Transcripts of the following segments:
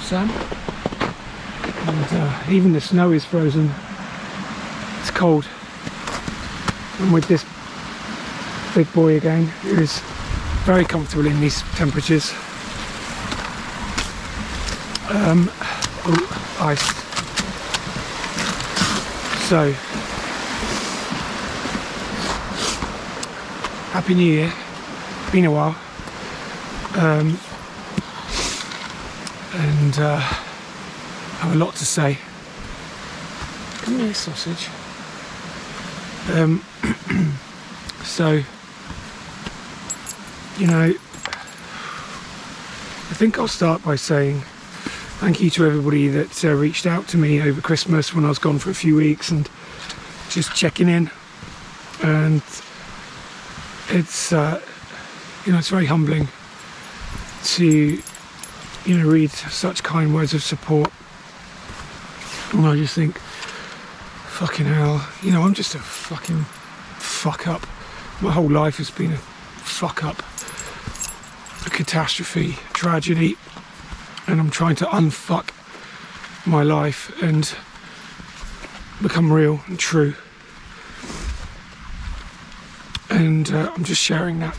Sam, and even the snow is frozen. It's cold, and with this big boy again, it is very comfortable in these temperatures. Ice. So, Happy New Year. Been a while. And I have a lot to say. Come here, sausage. So, you know, I think I'll start by saying thank you to everybody that reached out to me over Christmas when I was gone for a few weeks and just checking in. And it's you know, it's very humbling to, you know, read such kind words of support. And I just think, fucking hell, you know, I'm just a fucking fuck up. My whole life has been a fuck up, a catastrophe, tragedy, and I'm trying to unfuck my life and become real and true. And I'm just sharing that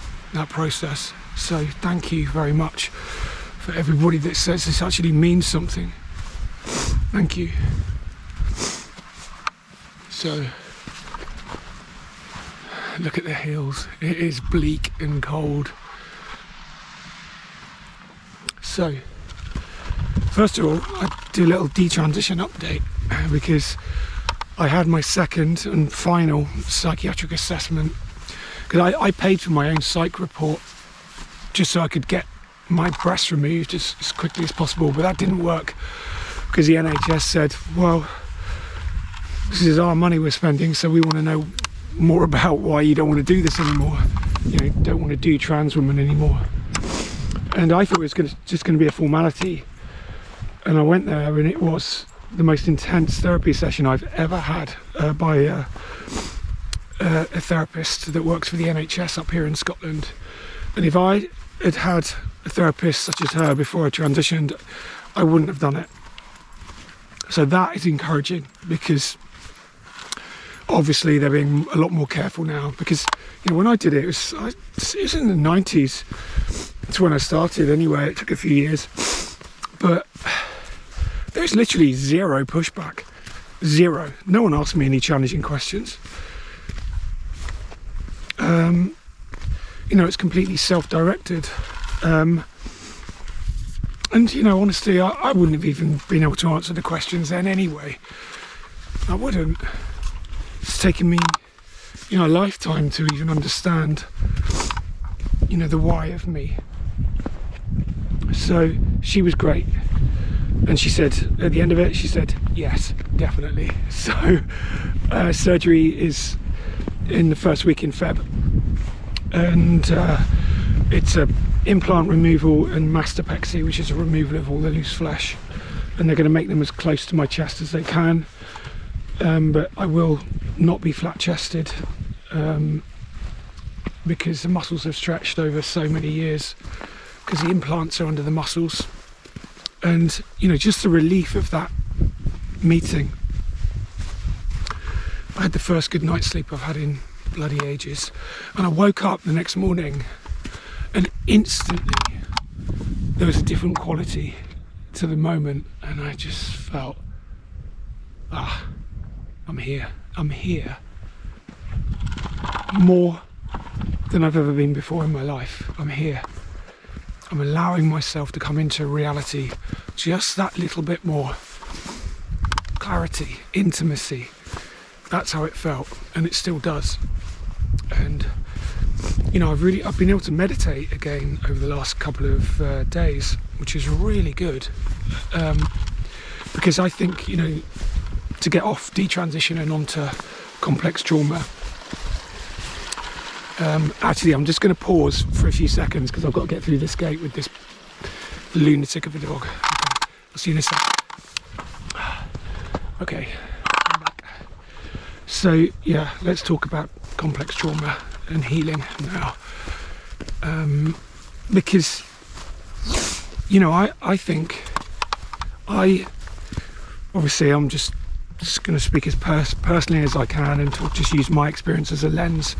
process. So thank you very much for everybody that says this actually means something. Thank you. So look at the hills. It is bleak and cold. So first of all, I do a little detransition update because I had my second and final psychiatric assessment, because I paid for my own psych report just so I could get my breast removed as quickly as possible, but that didn't work because the NHS said, well, this is our money we're spending, so we want to know more about why you don't want to do this anymore. You know, don't want to do trans women anymore. And I thought it was just going to be a formality, and I went there and it was the most intense therapy session I've ever had by a therapist that works for the NHS up here in Scotland. And if I had had a therapist such as her before I transitioned, I wouldn't have done it. So that is encouraging, because obviously they're being a lot more careful now, because, you know, when I did it, it was in the 90s. It's when I started anyway. It took a few years, but there's literally zero pushback. Zero. No one asked me any challenging questions. You know, it's completely self-directed. And, you know, honestly, I wouldn't have even been able to answer the questions then anyway. I wouldn't. It's taken me, you know, a lifetime to even understand, you know, the why of me. So she was great. And she said, at the end of it, she said, yes, definitely. So surgery is in the first week in Feb. And it's a implant removal and mastopexy, which is a removal of all the loose flesh. And they're going to make them as close to my chest as they can. But I will not be flat-chested because the muscles have stretched over so many years, because the implants are under the muscles. And, you know, just the relief of that meeting. I had the first good night's sleep I've had in bloody ages. And I woke up the next morning and instantly there was a different quality to the moment. And I just felt, I'm here. I'm here. More than I've ever been before in my life. I'm here. I'm allowing myself to come into reality just that little bit more. Clarity, intimacy. That's how it felt, and it still does. And, you know, I've been able to meditate again over the last couple of days, which is really good. Because I think, you know, to get off detransition and onto complex trauma. Actually, I'm just going to pause for a few seconds because I've got to get through this gate with this lunatic of a dog. Okay, I'll see you in a sec. Okay, I'm back. So, yeah, let's talk about complex trauma and healing now. Because, you know, I think I'm just going to speak as personally as I can and just use my experience as a lens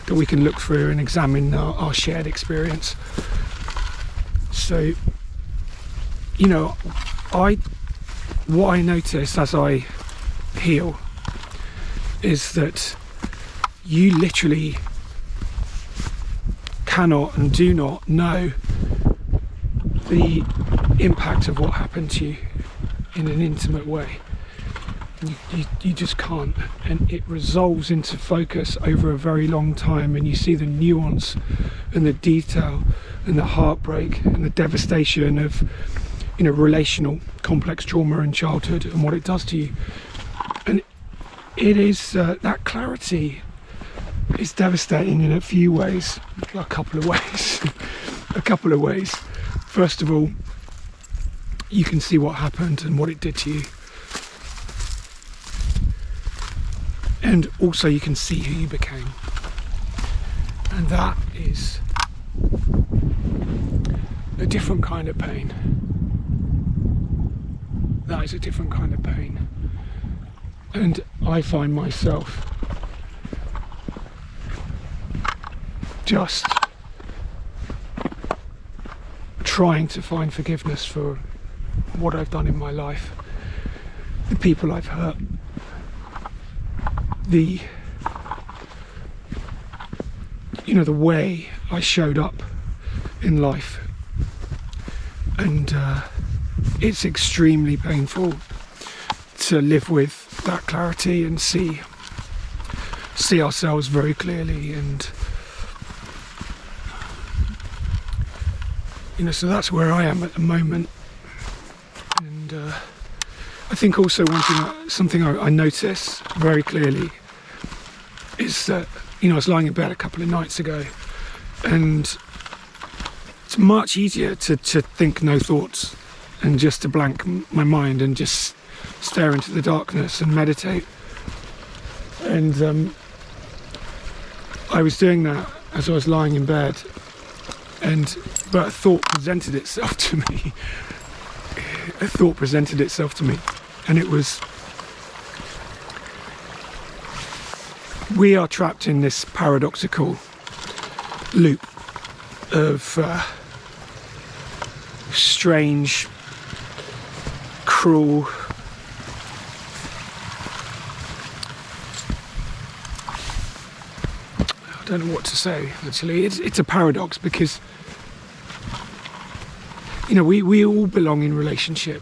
that we can look through and examine our shared experience. So, what I notice as I heal is that you literally cannot and do not know the impact of what happened to you in an intimate way. You just can't, and it resolves into focus over a very long time, and you see the nuance and the detail and the heartbreak and the devastation of relational complex trauma in childhood and what it does to you. And it is that clarity is devastating in a few ways, a couple of ways. First of all, you can see what happened and what it did to you. And also you can see who you became. And that is a different kind of pain. That is a different kind of pain. And I find myself just trying to find forgiveness for what I've done in my life, the people I've hurt, the way I showed up in life. And it's extremely painful to live with that clarity and see ourselves very clearly. And so that's where I am at the moment. And I think also something I notice very clearly is that I was lying in bed a couple of nights ago, and it's much easier to think no thoughts and just to blank my mind and just stare into the darkness and meditate. And I was doing that as I was lying in bed, but a thought presented itself to me. And it was, we are trapped in this paradoxical loop of strange, cruel, I don't know what to say actually. It's a paradox because we all belong in relationship.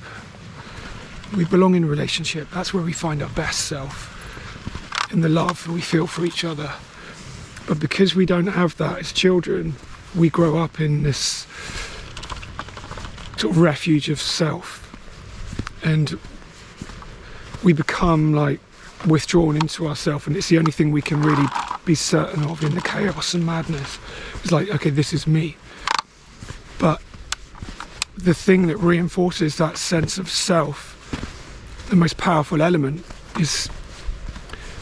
We belong in relationship. That's where we find our best self, in the love we feel for each other. But because we don't have that as children, we grow up in this sort of refuge of self, and we become like withdrawn into ourselves, and it's the only thing we can really be certain of in the chaos and madness. It's like, okay, this is me. But the thing that reinforces that sense of self, the most powerful element, is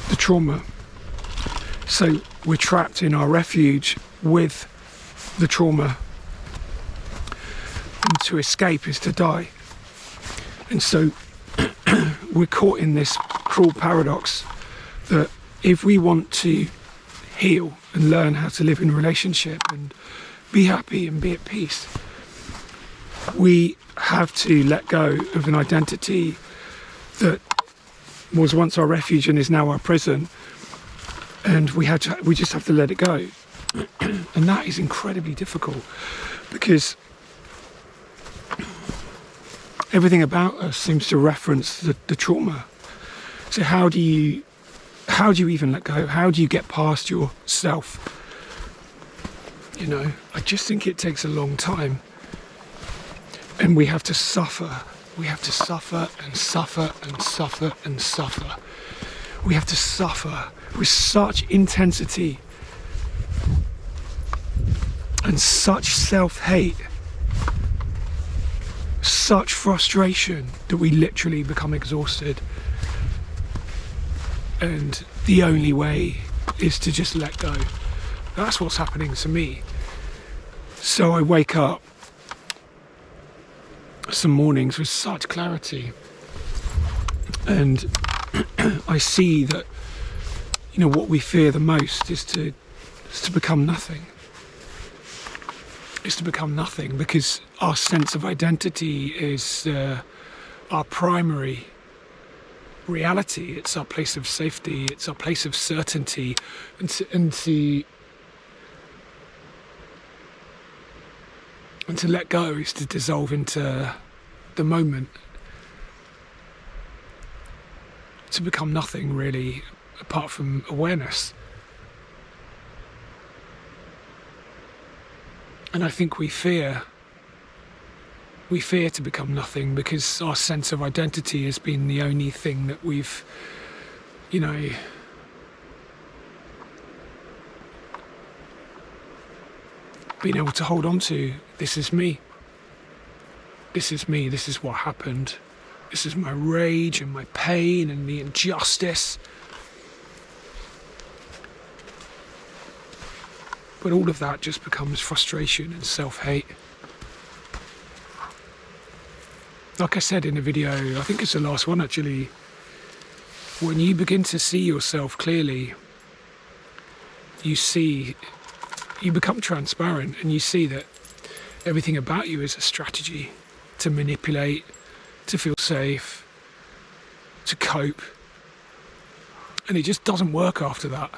the trauma. So we're trapped in our refuge with the trauma, and to escape is to die. And so we're caught in this cruel paradox that if we want to heal and learn how to live in relationship and be happy and be at peace, we have to let go of an identity that was once our refuge and is now our prison, and we just have to let it go. And that is incredibly difficult because everything about us seems to reference the trauma. So how do you even let go? How do you get past yourself? I just think it takes a long time, and we have to suffer. We have to suffer and suffer and suffer and suffer. We have to suffer with such intensity and such self-hate, such frustration, that we literally become exhausted. And the only way is to just let go. That's what's happening to me. So I wake up some mornings with such clarity, and I see that, you know, what we fear the most is to become nothing. Is to become nothing, because our sense of identity is our primary reality. It's our place of safety. It's our place of certainty, and to let go is to dissolve into the moment. To become nothing, really, apart from awareness. And I think we fear to become nothing because our sense of identity has been the only thing that we've, you know, been able to hold on to. This is me. This is me. This is what happened. This is my rage and my pain and the injustice. But all of that just becomes frustration and self-hate. Like I said in a video, I think it's the last one actually, when you begin to see yourself clearly, you become transparent, and you see that everything about you is a strategy to manipulate, to feel safe, to cope. And it just doesn't work after that.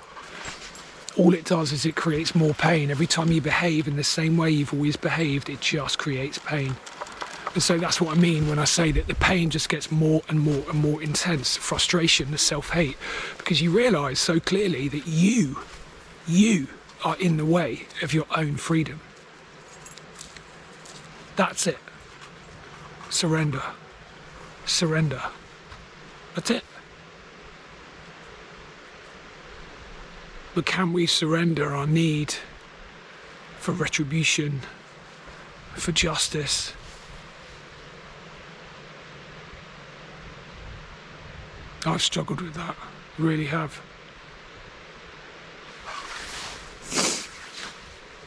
All it does is it creates more pain. Every time you behave in the same way you've always behaved, it just creates pain. And so that's what I mean when I say that the pain just gets more and more and more intense. Frustration, the self-hate, because you realise so clearly that you are in the way of your own freedom. That's it. Surrender. Surrender. That's it. But can we surrender our need for retribution, for justice? I've struggled with that, really have.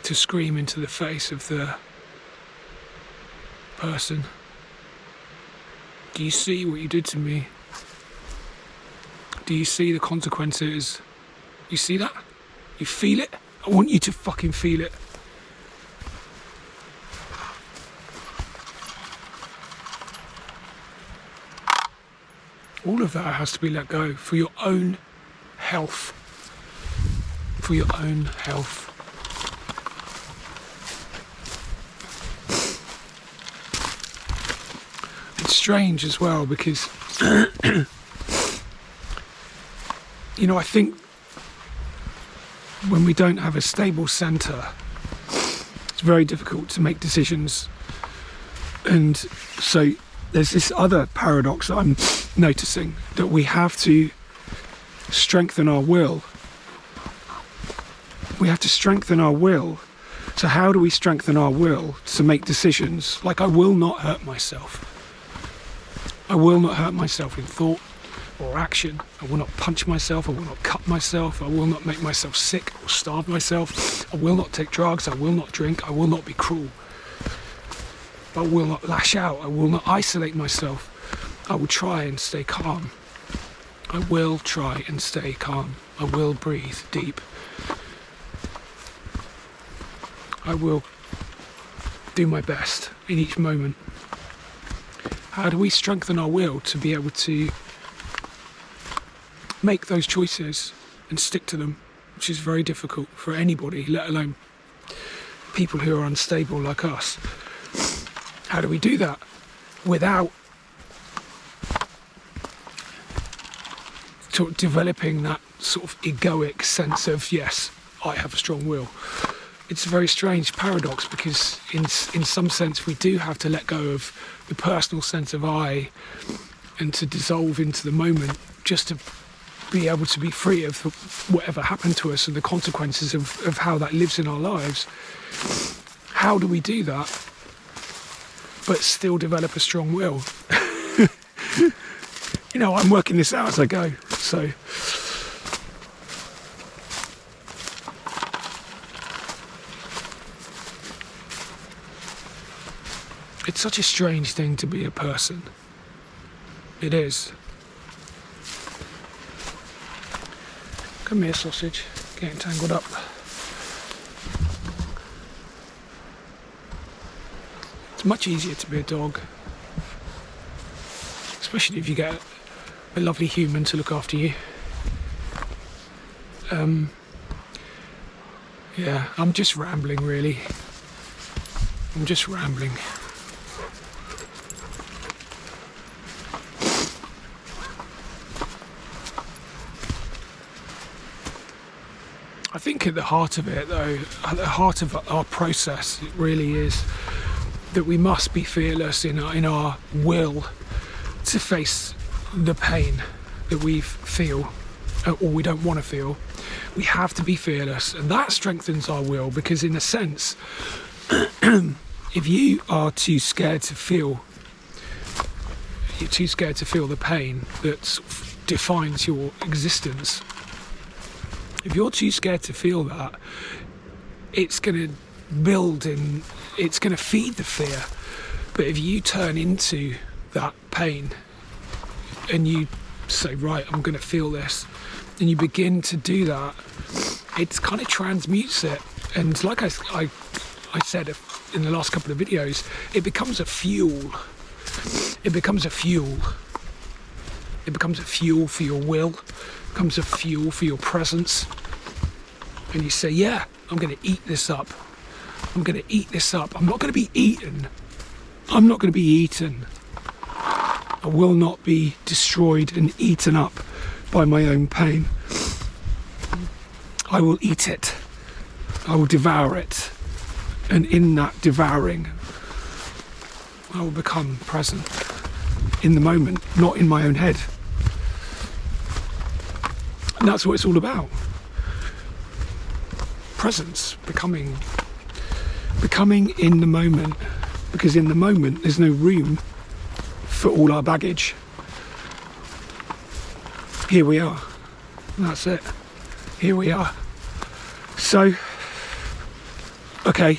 To scream into the face of the person, do you see what you did to me? Do you see the consequences? You see that? You feel it? I want you to fucking feel it. All of that has to be let go for your own health. For your own health. It's strange as well because, you know, I think when we don't have a stable centre, it's very difficult to make decisions. And so there's this other paradox that I'm noticing, that we have to strengthen our will. We have to strengthen our will. So how do we strengthen our will to make decisions? Like, I will not hurt myself. I will not hurt myself in thought or action. I will not punch myself. I will not cut myself. I will not make myself sick or starve myself. I will not take drugs. I will not drink. I will not be cruel. I will not lash out. I will not isolate myself. I will try and stay calm. I will try and stay calm. I will breathe deep. I will do my best in each moment. How do we strengthen our will to be able to make those choices and stick to them, which is very difficult for anybody, let alone people who are unstable like us? How do we do that without developing that sort of egoic sense of, yes, I have a strong will? It's a very strange paradox, because in some sense we do have to let go of the personal sense of I and to dissolve into the moment, just to be able to be free of whatever happened to us and the consequences of how that lives in our lives. How do we do that but still develop a strong will? You know, I'm working this out as I go, so It's such a strange thing to be a person. It is. Come here, sausage. Getting tangled up. It's much easier to be a dog. Especially if you get a lovely human to look after you. Yeah, I'm just rambling really. I'm just rambling. I think at the heart of it though, at the heart of our process, it really is that we must be fearless in our will to face the pain that we feel or we don't want to feel. We have to be fearless, and that strengthens our will, because in a sense, if you are too scared to feel, you're too scared to feel the pain that defines your existence. If you're too scared to feel that, it's going to build and it's going to feed the fear. But if you turn into that pain and you say, right, I'm going to feel this, and you begin to do that, it kind of transmutes it. And like I said in the last couple of videos, it becomes a fuel. It becomes a fuel. It becomes a fuel for your will. It becomes a fuel for your presence. And you say, yeah, I'm going to eat this up. I'm going to eat this up. I'm not going to be eaten. I'm not going to be eaten. I will not be destroyed and eaten up by my own pain. I will eat it. I will devour it. And in that devouring, I will become present in the moment, not in my own head. And that's what it's all about. Presence, becoming in the moment. Because in the moment, there's no room for all our baggage. Here we are. That's it. Here we are. So, okay.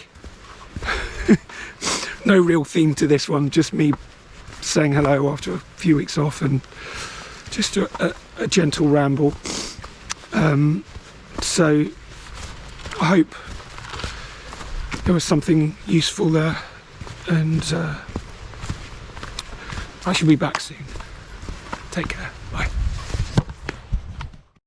No real theme to this one, just me saying hello after a few weeks off, and just a gentle ramble. So, I hope there was something useful there, and I shall be back soon. Take care. Bye.